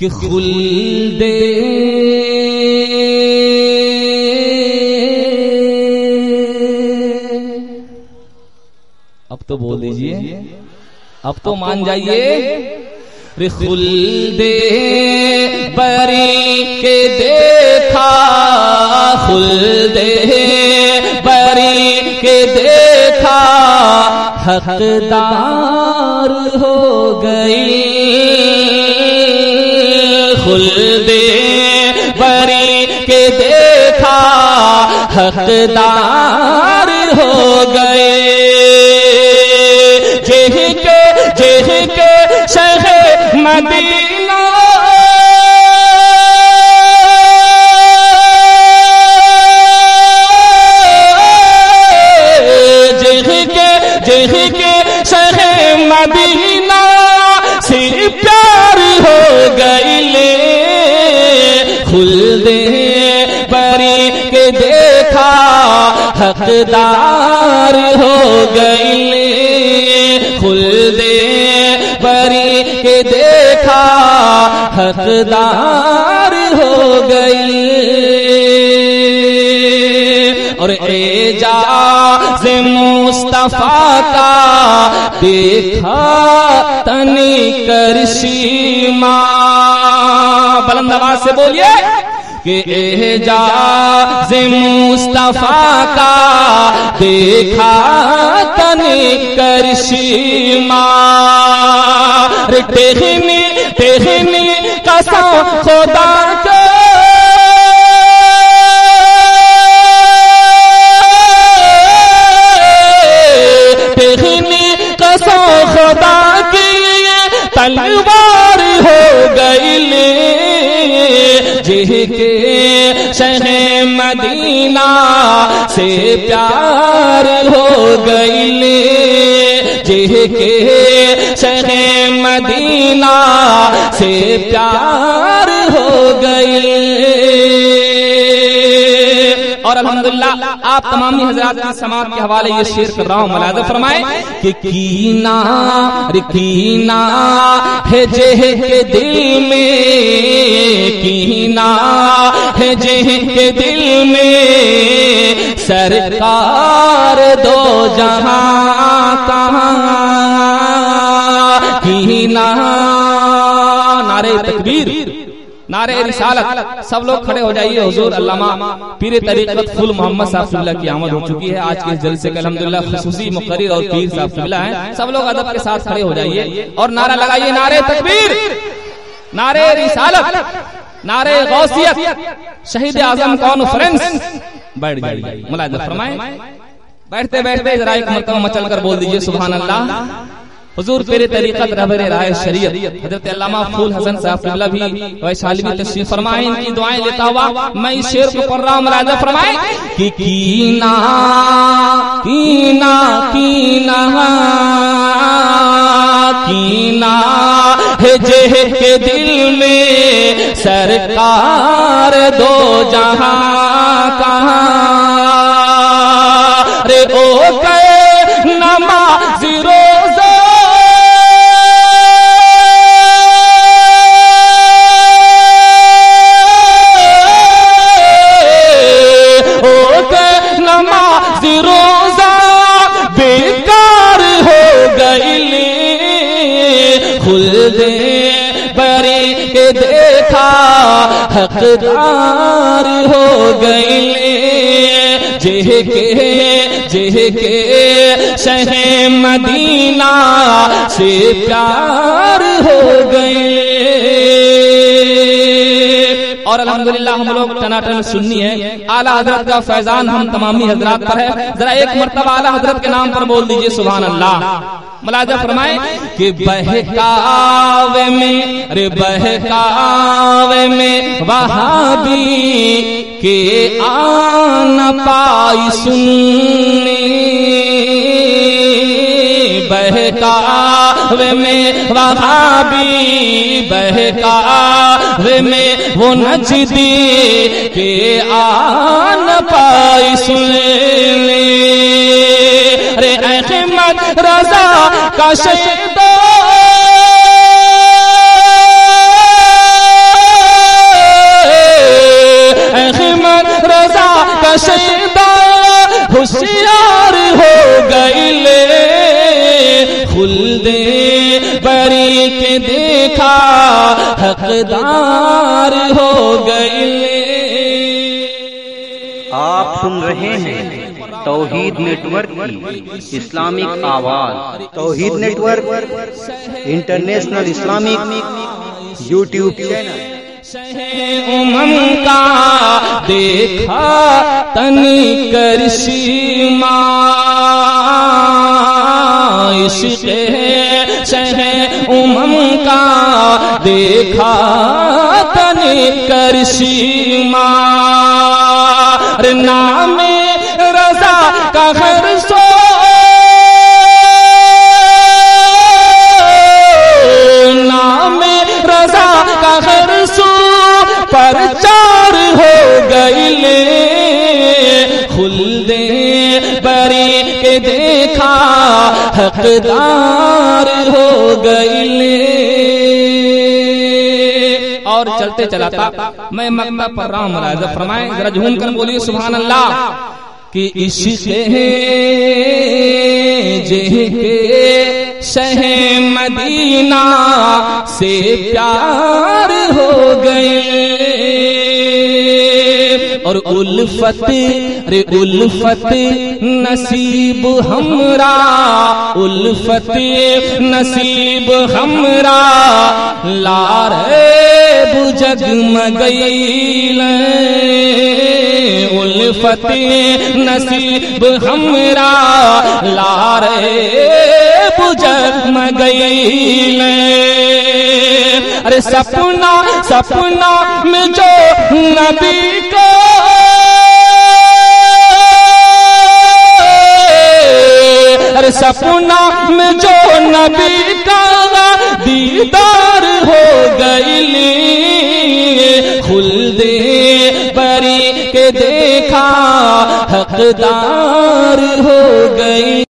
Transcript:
کہ خلد اب تو بول دیجئے، اب تو مان جائیے، خلد بری کے دیکھا، خلد بری کے دیکھا، حقدار ہو گئی، خلد بری کے دیکھا، حقدار ہو گئے، جہ کے شہر مدینہ، جہ کے شہر مدینہ سے پیار ہو گئے، خلد بری کے دیکھا، حقدار ہو گئے، خلد بری کے دیکھا، حقدار ہو گئی، اور اعجاز مصطفیٰ کا دیکھا تنی کرشیما، بلند آواز سے بولیے کہ اعجاز مصطفیٰ کا دیکھا تنی کرشیما، ٹہنی قسم خدا کے، قسم خدا کی تلوار ہو گئی، جہ کے شہر مدینہ سے پیار ہو گئی، جہ کے شہر مدینہ سے پیار ہو گئی، اور الحمدللہ آپ تمامی حضرات کی سماعت کے حوالے یہ شعر کر رہا ہوں، ملاحظہ فرمائیں کہ کینہ ہے جہ کے دل میں، کینہ ہے جہ کے دل میں، سرکار دو جہاں کہاں، کینہ، نعرہ تکبیر، نعرہ رسالت، سب لوگ کھڑے ہو جائیے، حضور علامہ پیر طریقت فل محمد صاحب اللہ کی آمد ہو چکی ہے آج کے اس جلسے کا الحمدللہ خصوصی مقرر اور پیر صاحب اللہ ہیں، سب لوگ ادب کے ساتھ کھڑے ہو جائیے اور نعرہ لگائیے، نعرہ تکبیر، نعرہ رسالت، نعرہ غوثیت، شہید اعظم کانفرنس، بیٹھ جائیے، ملاحظہ فرمائیں، بیٹھتے بیٹھتے ذرا ایک مرتبہ مچل کر بول دیجئے سبحان اللہ، حضور پیر طریقت رہبر رائے شریعت حضرت علامہ پھول حسن صاحب قبلہ بھی ویشالی بھی تشریف فرمائیں، ان کی دعائیں لیتا ہوا میں اس شعر کو پڑھ رہا ہوں، ملاحظہ فرمائیں کہ کینہ کینہ کینہ کینہ ہے جہ کے دل میں، سرکار دو جہاں کہاں، رے او کہ نماز روزہ خلد بری کے دیکھا، حقدار ہو گئی، جہ کے شہر مدینہ سے پیار ہو گئی، اور الحمدللہ ہم لوگ ٹناٹن سنی ہے، اعلیٰ حضرت کا فیضان ہم تمامی حضرات پر ہے، ذرا ایک مرتبہ اعلیٰ حضرت کے نام پر بول دیجئے سبحان اللہ، ملاحظہ فرمائیں کہ بہکاوے میں وہابی کے آن پائی سنی، بہکاوے میں وہابی، بہکاوے میں وہ نجدی کے آن پائی سنی، رے احمد رضا کا شہدا کشیدہ ہوشیار ہو گئے خلد بری کے دیکھا حقدار ہو گئے. آپ سن رہے ہیں توحید نیٹ ورک کی اسلامک آواز. Tawheed network international Islamic YouTube channel. کا دیکھا تنی کرشیما عشق شہ کا دیکھا تنی کرشیما نام رضا کا ہر سو نام رضا کا ہر سو پرچار ہو گئے خلد بری کے دیکھا حقدار ہو گئے. اور چلتے چلاتا میں مکتب پڑھ رہا ہوں، ملاحظہ فرمائیں ذرا جھوم کر بولیے سبحان اللہ. کہ عشق جہ کے شہ مدینہ سے پیار ہو گئے اور الفت رے الفت نصیب ہمرا الفت نصیب ہمرا لارے جگمگئی الفت نصیب ہمرا لارے جگمگئی. ارے سپنا سپنا میں جو نبی کو ارے سپنا میں جو نبی کا دیدار ہو گئی خلد بری کے دیکھا حقدار ہو گئی.